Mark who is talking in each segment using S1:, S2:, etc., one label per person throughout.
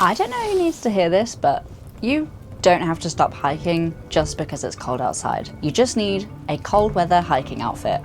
S1: I don't know who needs to hear this, but you don't have to stop hiking just because it's cold outside. You just need a cold weather hiking outfit.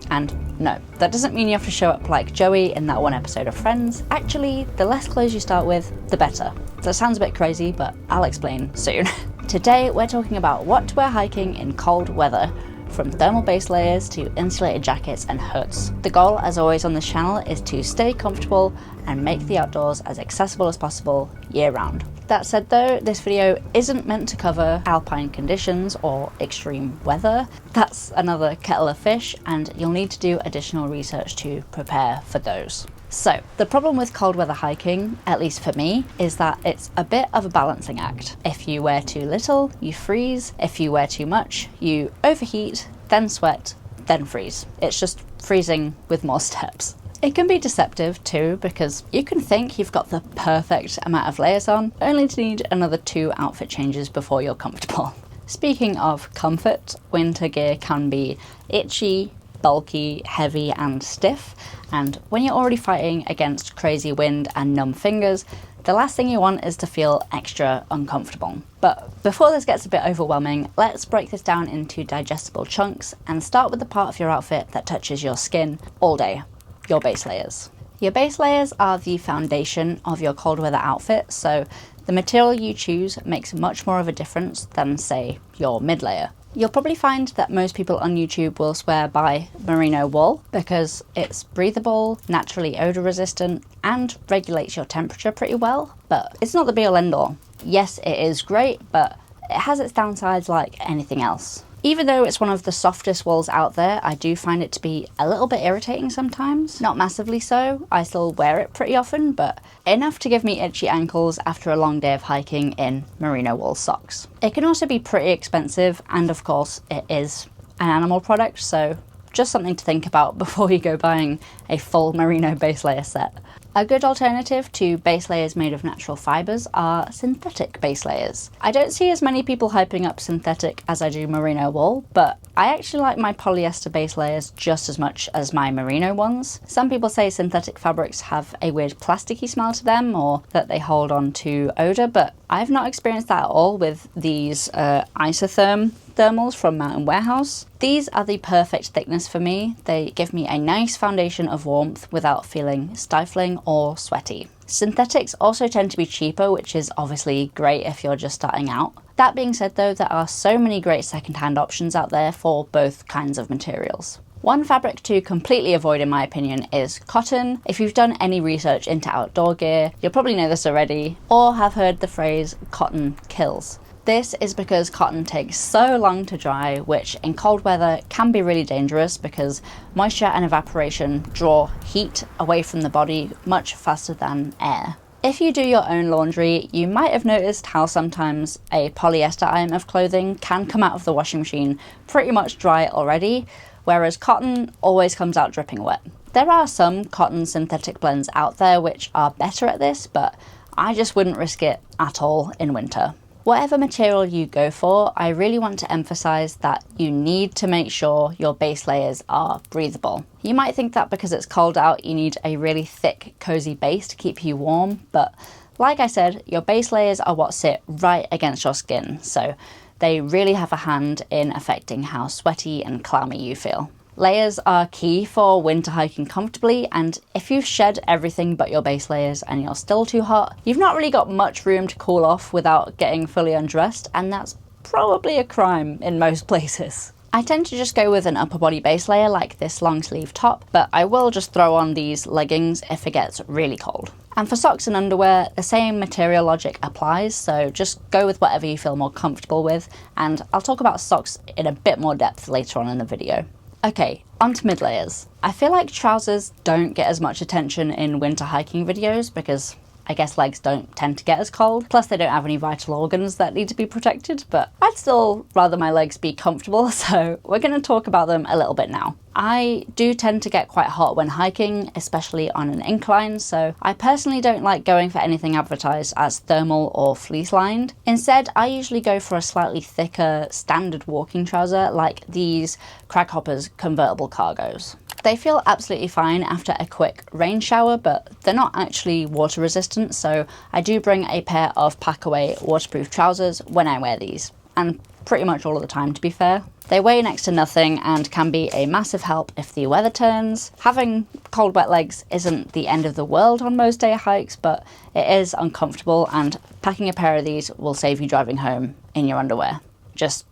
S1: And no, that doesn't mean you have to show up like Joey in that one episode of Friends. Actually, the less clothes you start with, the better. That sounds a bit crazy, but I'll explain soon. Today, we're talking about what to wear hiking in cold weather, from thermal base layers to insulated jackets and hoods. The goal, as always on this channel, is to stay comfortable and make the outdoors as accessible as possible year round. That said though, this video isn't meant to cover alpine conditions or extreme weather. That's another kettle of fish, and you'll need to do additional research to prepare for those. So, the problem with cold weather hiking, at least for me, is that it's a bit of a balancing act. If you wear too little, you freeze. If you wear too much, you overheat, then sweat, then freeze. It's just freezing with more steps. It can be deceptive too, because you can think you've got the perfect amount of layers on, only to need another 2 outfit changes before you're comfortable. Speaking of comfort, winter gear can be itchy, bulky, heavy and stiff, and when you're already fighting against crazy wind and numb fingers, the last thing you want is to feel extra uncomfortable. But before this gets a bit overwhelming, let's break this down into digestible chunks and start with the part of your outfit that touches your skin all day, your base layers. Your base layers are the foundation of your cold weather outfit, so the material you choose makes much more of a difference than, say, your mid layer. You'll probably find that most people on YouTube will swear by merino wool because it's breathable, naturally odor resistant, and regulates your temperature pretty well, but it's not the be all end all. Yes, it is great, but it has its downsides like anything else. Even though it's one of the softest wools out there, I do find it to be a little bit irritating sometimes. Not massively so, I still wear it pretty often, but enough to give me itchy ankles after a long day of hiking in merino wool socks. It can also be pretty expensive, and of course it is an animal product, so just something to think about before you go buying a full merino base layer set. A good alternative to base layers made of natural fibres are synthetic base layers. I don't see as many people hyping up synthetic as I do merino wool, but I actually like my polyester base layers just as much as my merino ones. Some people say synthetic fabrics have a weird plasticky smell to them, or that they hold on to odour, but I've not experienced that at all with these isotherm thermals from Mountain Warehouse. These are the perfect thickness for me. They give me a nice foundation of warmth without feeling stifling or sweaty. Synthetics also tend to be cheaper, which is obviously great if you're just starting out. That being said though, there are so many great secondhand options out there for both kinds of materials. One fabric to completely avoid in my opinion is cotton. If you've done any research into outdoor gear, you'll probably know this already, or have heard the phrase cotton kills. This is because cotton takes so long to dry, which in cold weather can be really dangerous because moisture and evaporation draw heat away from the body much faster than air. If you do your own laundry, you might have noticed how sometimes a polyester item of clothing can come out of the washing machine pretty much dry already, whereas cotton always comes out dripping wet. There are some cotton synthetic blends out there which are better at this, but I just wouldn't risk it at all in winter. Whatever material you go for, I really want to emphasize that you need to make sure your base layers are breathable. You might think that because it's cold out, you need a really thick, cozy base to keep you warm, but like I said, your base layers are what sit right against your skin, so they really have a hand in affecting how sweaty and clammy you feel. Layers are key for winter hiking comfortably, and if you've shed everything but your base layers and you're still too hot, you've not really got much room to cool off without getting fully undressed, and that's probably a crime in most places. I tend to just go with an upper body base layer like this long sleeve top, but I will just throw on these leggings if it gets really cold. And for socks and underwear, the same material logic applies, so just go with whatever you feel more comfortable with, and I'll talk about socks in a bit more depth later on in the video. Okay, onto mid layers. I feel like trousers don't get as much attention in winter hiking videos because I guess legs don't tend to get as cold, plus they don't have any vital organs that need to be protected, but I'd still rather my legs be comfortable, so we're going to talk about them a little bit now. I do tend to get quite hot when hiking, especially on an incline, so I personally don't like going for anything advertised as thermal or fleece lined. Instead, I usually go for a slightly thicker standard walking trouser like these Craghoppers convertible cargos. They feel absolutely fine after a quick rain shower, but they're not actually water resistant, so I do bring a pair of pack-away waterproof trousers when I wear these, and pretty much all of the time, to be fair. They weigh next to nothing and can be a massive help if the weather turns. Having cold wet legs isn't the end of the world on most day hikes, but it is uncomfortable, and packing a pair of these will save you driving home in your underwear. Just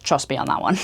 S1: trust me on that one.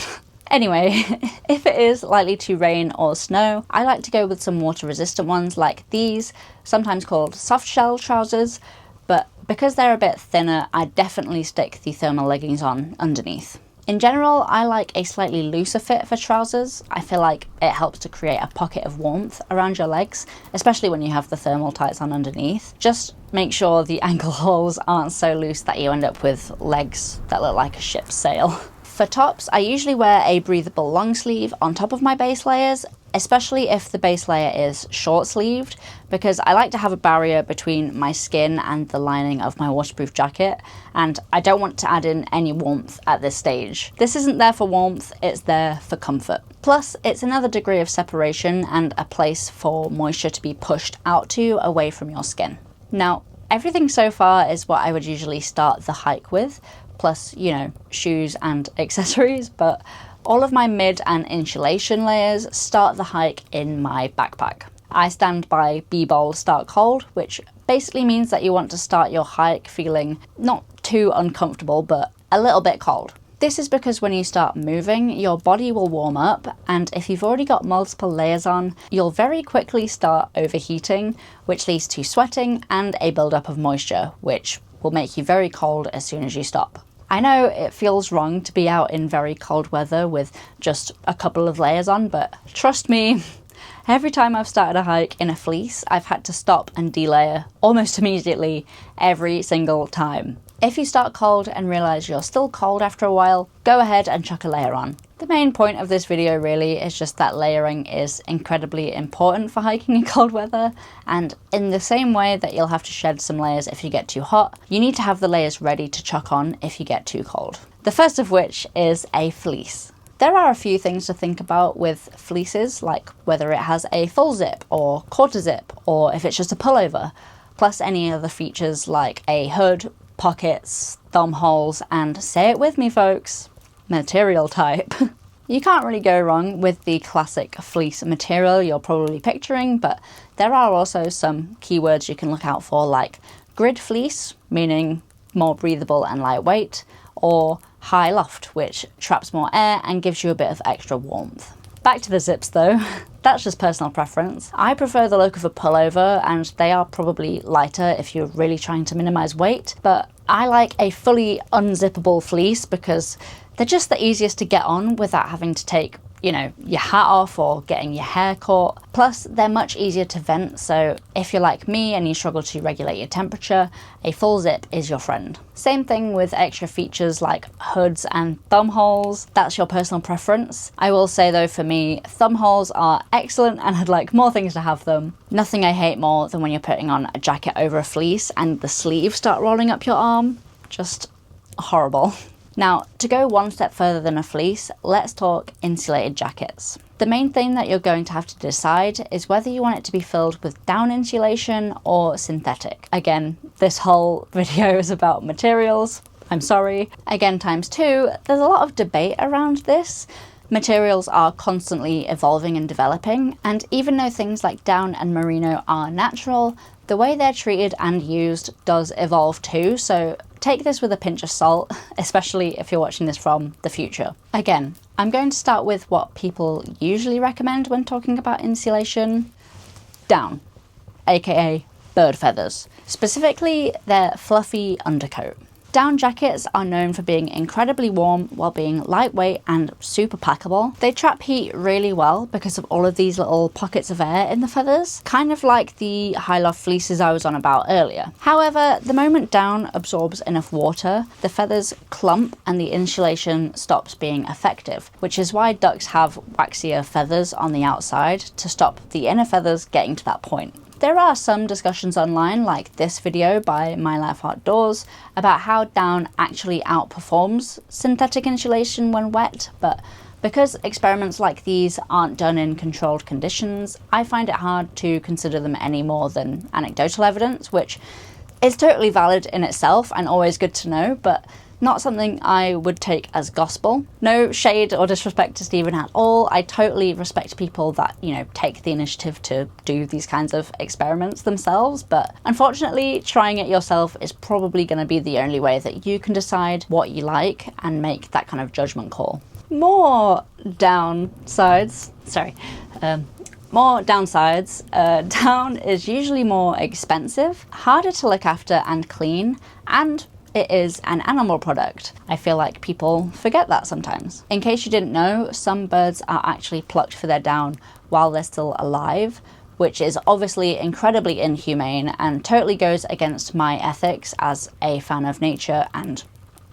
S1: Anyway, if it is likely to rain or snow, I like to go with some water resistant ones like these, sometimes called soft shell trousers, but because they're a bit thinner, I definitely stick the thermal leggings on underneath. In general, I like a slightly looser fit for trousers. I feel like it helps to create a pocket of warmth around your legs, especially when you have the thermal tights on underneath. Just make sure the ankle holes aren't so loose that you end up with legs that look like a ship's sail. For tops, I usually wear a breathable long sleeve on top of my base layers, especially if the base layer is short sleeved, because I like to have a barrier between my skin and the lining of my waterproof jacket, and I don't want to add in any warmth at this stage. This isn't there for warmth, it's there for comfort. Plus, it's another degree of separation and a place for moisture to be pushed out to away from your skin. Now, everything so far is what I would usually start the hike with, plus, you know, shoes and accessories, but all of my mid and insulation layers start the hike in my backpack. I stand by Be Bold, Start Cold, which basically means that you want to start your hike feeling not too uncomfortable, but a little bit cold. This is because when you start moving, your body will warm up, and if you've already got multiple layers on, you'll very quickly start overheating, which leads to sweating and a buildup of moisture, which will make you very cold as soon as you stop. I know it feels wrong to be out in very cold weather with just a couple of layers on, but trust me, every time I've started a hike in a fleece, I've had to stop and delayer almost immediately every single time. If you start cold and realise you're still cold after a while, go ahead and chuck a layer on. The main point of this video really is just that layering is incredibly important for hiking in cold weather, and in the same way that you'll have to shed some layers if you get too hot, you need to have the layers ready to chuck on if you get too cold. The first of which is a fleece. There are a few things to think about with fleeces, like whether it has a full zip or quarter zip, or if it's just a pullover, plus any other features like a hood, pockets, thumb holes, and say it with me folks, material type. You can't really go wrong with the classic fleece material you're probably picturing, but there are also some keywords you can look out for, like grid fleece, meaning more breathable and lightweight, or high loft, which traps more air and gives you a bit of extra warmth. Back to the zips though, that's just personal preference. I prefer the look of a pullover, and they are probably lighter if you're really trying to minimize weight, but I like a fully unzippable fleece because they're just the easiest to get on without having to take, you know, your hat off or getting your hair caught. Plus, they're much easier to vent, so if you're like me and you struggle to regulate your temperature, a full zip is your friend. Same thing with extra features like hoods and thumb holes. That's your personal preference. I will say though, for me, thumb holes are excellent and I'd like more things to have them. Nothing I hate more than when you're putting on a jacket over a fleece and the sleeves start rolling up your arm. Just horrible. Now, to go one step further than a fleece, let's talk insulated jackets. The main thing that you're going to have to decide is whether you want it to be filled with down insulation or synthetic. Again, this whole video is about materials. I'm sorry. Again, times two, there's a lot of debate around this. Materials are constantly evolving and developing, and even though things like down and merino are natural, the way they're treated and used does evolve too, so take this with a pinch of salt, especially if you're watching this from the future. Again, I'm going to start with what people usually recommend when talking about insulation. Down, aka bird feathers. Specifically, their fluffy undercoat. Down jackets are known for being incredibly warm while being lightweight and super packable. They trap heat really well because of all of these little pockets of air in the feathers, kind of like the high loft fleeces I was on about earlier. However, the moment down absorbs enough water, the feathers clump and the insulation stops being effective, which is why ducks have waxier feathers on the outside to stop the inner feathers getting to that point. There are some discussions online, like this video by My Life Outdoors, about how down actually outperforms synthetic insulation when wet, but Because experiments like these aren't done in controlled conditions, I find it hard to consider them any more than anecdotal evidence, which is totally valid in itself and always good to know, but not something I would take as gospel. No shade or disrespect to Stephen at all. I totally respect people that, you know, take the initiative to do these kinds of experiments themselves, but unfortunately, trying it yourself is probably going to be the only way that you can decide what you like and make that kind of judgment call. More downsides. Down is usually more expensive, harder to look after and clean, and it is an animal product. I feel like people forget that sometimes. In case you didn't know, some birds are actually plucked for their down while they're still alive, which is obviously incredibly inhumane and totally goes against my ethics as a fan of nature and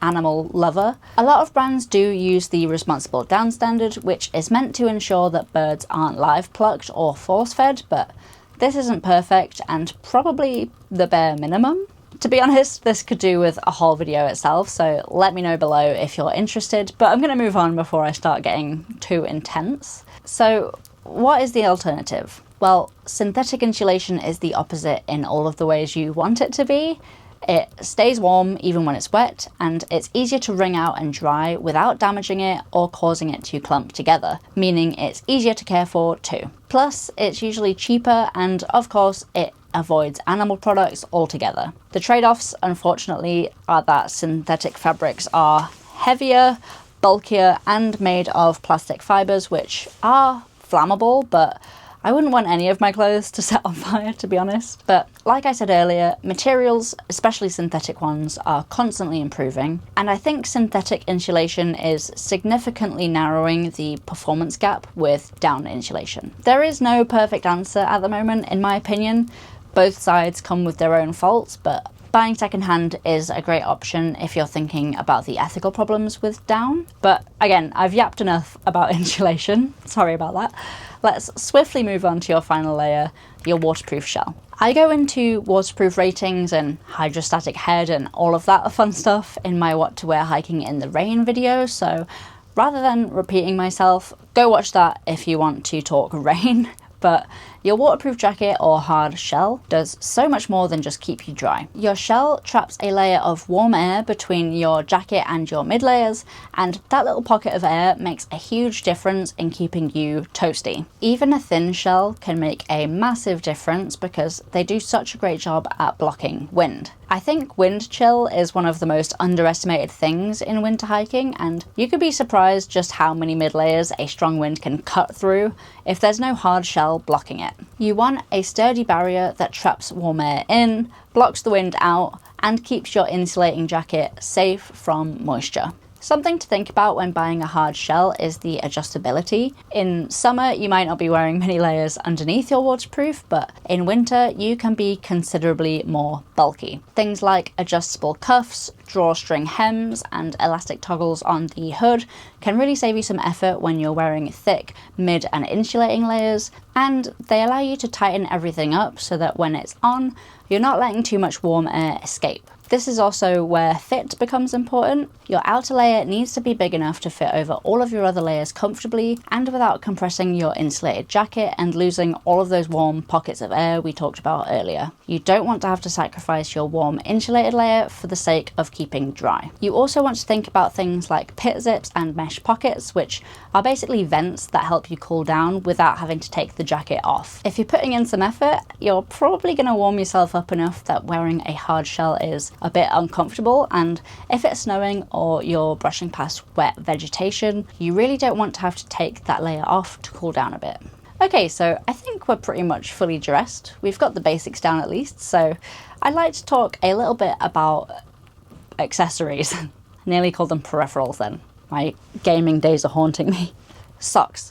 S1: animal lover. A lot of brands do use the responsible down standard, which is meant to ensure that birds aren't live plucked or force fed, but this isn't perfect and probably the bare minimum. To be honest, this could do with a whole video itself, so let me know below if you're interested, but I'm going to move on before I start getting too intense. So what is the alternative? Well, synthetic insulation is the opposite in all of the ways you want it to be. It stays warm even when it's wet, and it's easier to wring out and dry without damaging it or causing it to clump together, meaning it's easier to care for too. Plus, it's usually cheaper, and of course, it avoids animal products altogether. The trade-offs, unfortunately, are that synthetic fabrics are heavier, bulkier, and made of plastic fibres, which are flammable, but I wouldn't want any of my clothes to set on fire, to be honest. But like I said earlier, materials, especially synthetic ones, are constantly improving, and I think synthetic insulation is significantly narrowing the performance gap with down insulation. There is no perfect answer at the moment, in my opinion. Both sides come with their own faults, but buying secondhand is a great option if you're thinking about the ethical problems with down. But again, I've yapped enough about insulation. Sorry about that. Let's swiftly move on to your final layer, your waterproof shell. I go into waterproof ratings and hydrostatic head and all of that fun stuff in my what to wear hiking in the rain video, so rather than repeating myself, go watch that if you want to talk rain. But your waterproof jacket or hard shell does so much more than just keep you dry. Your shell traps a layer of warm air between your jacket and your mid layers, and that little pocket of air makes a huge difference in keeping you toasty. Even a thin shell can make a massive difference because they do such a great job at blocking wind. I think wind chill is one of the most underestimated things in winter hiking, and you could be surprised just how many mid layers a strong wind can cut through if there's no hard shell blocking it. You want a sturdy barrier that traps warm air in, blocks the wind out, and keeps your insulating jacket safe from moisture. Something to think about when buying a hard shell is the adjustability. In summer, you might not be wearing many layers underneath your waterproof, but in winter, you can be considerably more bulky. Things like adjustable cuffs, drawstring hems, and elastic toggles on the hood can really save you some effort when you're wearing thick, mid, and insulating layers, and they allow you to tighten everything up so that when it's on, you're not letting too much warm air escape. This is also where fit becomes important. Your outer layer needs to be big enough to fit over all of your other layers comfortably and without compressing your insulated jacket and losing all of those warm pockets of air we talked about earlier. You don't want to have to sacrifice your warm insulated layer for the sake of keeping dry. You also want to think about things like pit zips and mesh pockets, which are basically vents that help you cool down without having to take the jacket off. If you're putting in some effort, you're probably going to warm yourself up enough that wearing a hard shell is a bit uncomfortable, and if it's snowing or you're brushing past wet vegetation, you really don't want to have to take that layer off to cool down a bit. Okay, so I think we're pretty much fully dressed. We've got the basics down at least, so I'd like to talk a little bit about accessories. I nearly called them peripherals then. My gaming days are haunting me. Socks.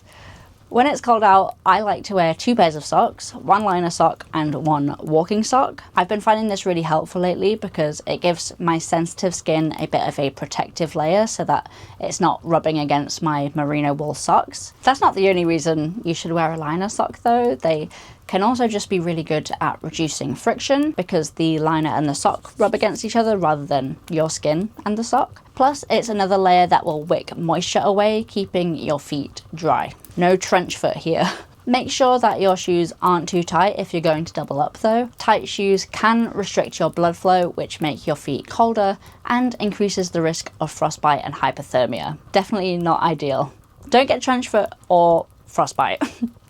S1: When it's cold out, I like to wear 2 pairs of socks, one liner sock and one walking sock. I've been finding this really helpful lately because it gives my sensitive skin a bit of a protective layer so that it's not rubbing against my merino wool socks. That's not the only reason you should wear a liner sock though. They Can also just be really good at reducing friction because the liner and the sock rub against each other rather than your skin and the sock. Plus, it's another layer that will wick moisture away, keeping your feet dry. No trench foot here. Make sure that your shoes aren't too tight if you're going to double up though. Tight shoes can restrict your blood flow, which make your feet colder and increases the risk of frostbite and hypothermia. Definitely not ideal. Don't get trench foot or frostbite.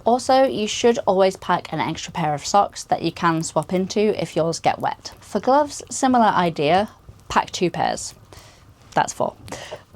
S1: Also, you should always pack an extra pair of socks that you can swap into if yours get wet. For gloves, similar idea, pack 2 pairs. That's 4.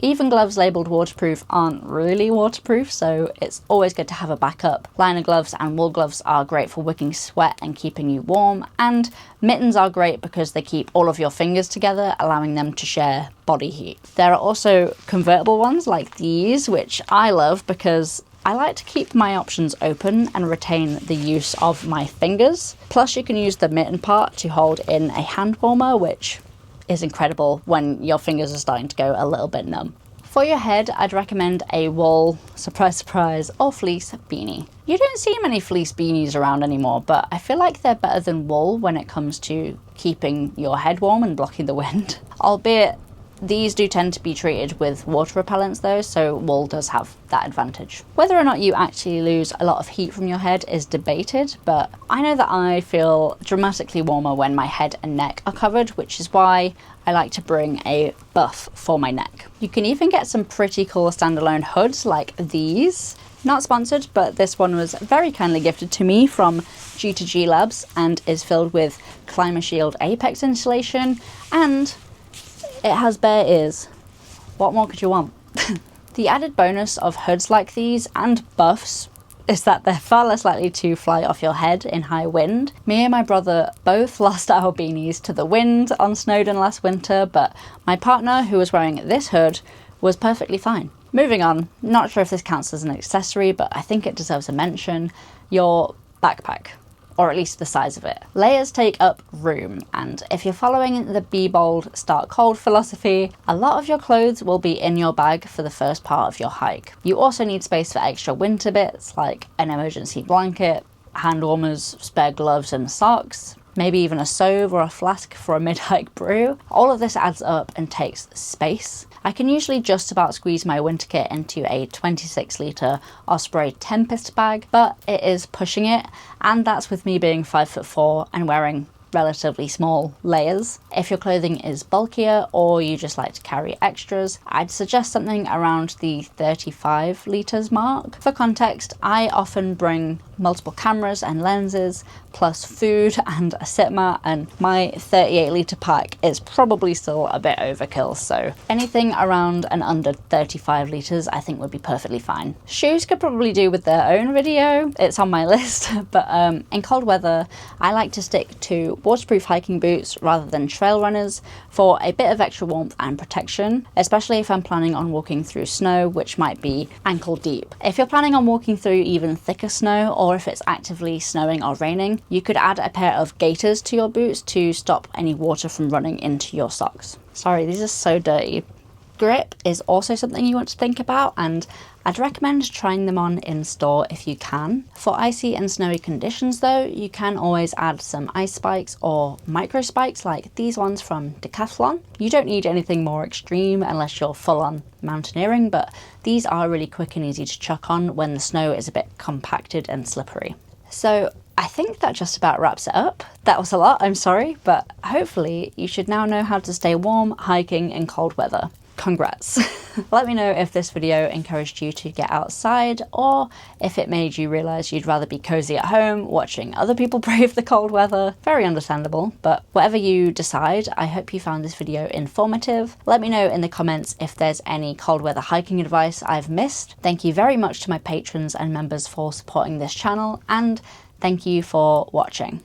S1: Even gloves labelled waterproof aren't really waterproof, so it's always good to have a backup. Liner gloves and wool gloves are great for wicking sweat and keeping you warm, and mittens are great because they keep all of your fingers together, allowing them to share body heat. There are also convertible ones like these, which I love because I like to keep my options open and retain the use of my fingers. Plus you can use the mitten part to hold in a hand warmer, which is incredible when your fingers are starting to go a little bit numb. For your head, I'd recommend a wool, surprise surprise, or fleece beanie. You don't see many fleece beanies around anymore, but I feel like they're better than wool when it comes to keeping your head warm and blocking the wind. Albeit, these do tend to be treated with water repellents though, so wool does have that advantage. Whether or not you actually lose a lot of heat from your head is debated, but I know that I feel dramatically warmer when my head and neck are covered, which is why I like to bring a buff for my neck. You can even get some pretty cool standalone hoods like these. Not sponsored, but this one was very kindly gifted to me from G2G Labs and is filled with ClimaShield Apex insulation, and it has bare ears. What more could you want? The added bonus of hoods like these and buffs is that they're far less likely to fly off your head in high wind. Me and my brother both lost our beanies to the wind on Snowdon last winter, but my partner, who was wearing this hood, was perfectly fine. Moving on, not sure if this counts as an accessory, but I think it deserves a mention, your backpack. Or at least the size of it. Layers take up room, and if you're following the Be Bold, Start Cold philosophy, a lot of your clothes will be in your bag for the first part of your hike. You also need space for extra winter bits, like an emergency blanket, hand warmers, spare gloves and socks, maybe even a stove or a flask for a mid-hike brew. All of this adds up and takes space. I can usually just about squeeze my winter kit into a 26 litre Osprey Tempest bag, but it is pushing it, and that's with me being 5'4" and wearing relatively small layers. If your clothing is bulkier or you just like to carry extras, I'd suggest something around the 35 litres mark. For context, I often bring multiple cameras and lenses, plus food and a sit mat, and my 38 litre pack is probably still a bit overkill, so anything around and under 35 litres I think would be perfectly fine. Shoes could probably do with their own video, it's on my list, but in cold weather I like to stick to waterproof hiking boots rather than trail runners for a bit of extra warmth and protection, especially if I'm planning on walking through snow, which might be ankle deep. If you're planning on walking through even thicker snow, or if it's actively snowing or raining, you could add a pair of gaiters to your boots to stop any water from running into your socks. Sorry, these are so dirty. Grip is also something you want to think about, and I'd recommend trying them on in store if you can. For icy and snowy conditions though, you can always add some icespikes or microspikes like these ones from Decathlon. You don't need anything more extreme unless you're full on mountaineering, but these are really quick and easy to chuck on when the snow is a bit compacted and slippery. So I think that just about wraps it up. That was a lot, I'm sorry, but hopefully you should now know how to stay warm hiking in cold weather. Congrats. Let me know if this video encouraged you to get outside, or if it made you realise you'd rather be cozy at home watching other people brave the cold weather. Very understandable, but whatever you decide, I hope you found this video informative. Let me know in the comments if there's any cold weather hiking advice I've missed. Thank you very much to my patrons and members for supporting this channel, and thank you for watching.